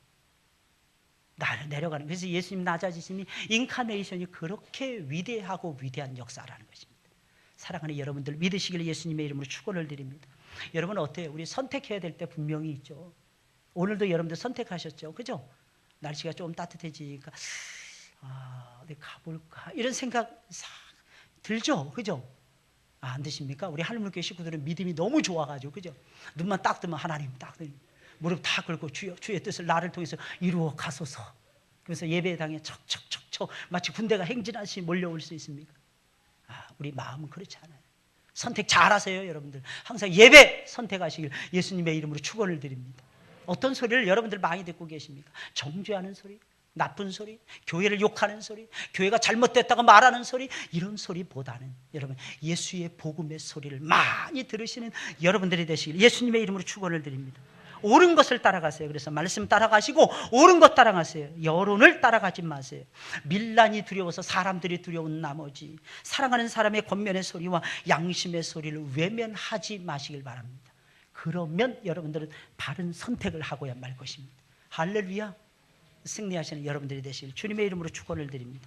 내려가는. 그래서 예수님 낮아지심이 인카네이션이 그렇게 위대하고 위대한 역사라는 것입니다. 사랑하는 여러분들 믿으시길 예수님의 이름으로 축원을 드립니다. 여러분 어때요? 우리 선택해야 될 때 분명히 있죠. 오늘도 여러분들 선택하셨죠, 그죠? 날씨가 좀 따뜻해지니까 어디 가볼까 이런 생각 싹 들죠, 그죠? 안 드십니까? 우리 할물교회 식구들은 믿음이 너무 좋아가지고, 그죠? 눈만 딱 뜨면 하나님 딱 뜨면 무릎 다 꿇고 주의 뜻을 나를 통해서 이루어 가소서. 그래서 예배당에 척척척척 마치 군대가 행진하시 몰려올 수 있습니까? 우리 마음은 그렇지 않아요. 선택 잘하세요, 여러분들. 항상 예배 선택하시길 예수님의 이름으로 축원을 드립니다. 어떤 소리를 여러분들 많이 듣고 계십니까? 정죄하는 소리, 나쁜 소리, 교회를 욕하는 소리, 교회가 잘못됐다고 말하는 소리, 이런 소리보다는 여러분 예수의 복음의 소리를 많이 들으시는 여러분들이 되시길 예수님의 이름으로 축원을 드립니다. 옳은 것을 따라가세요. 그래서 말씀 따라가시고 옳은 것 따라가세요. 여론을 따라가지 마세요. 밀란이 두려워서 사람들이 두려운 나머지 사랑하는 사람의 권면의 소리와 양심의 소리를 외면하지 마시길 바랍니다. 그러면 여러분들은 바른 선택을 하고야 말 것입니다. 할렐루야. 승리하시는 여러분들이 되시길 주님의 이름으로 축원을 드립니다.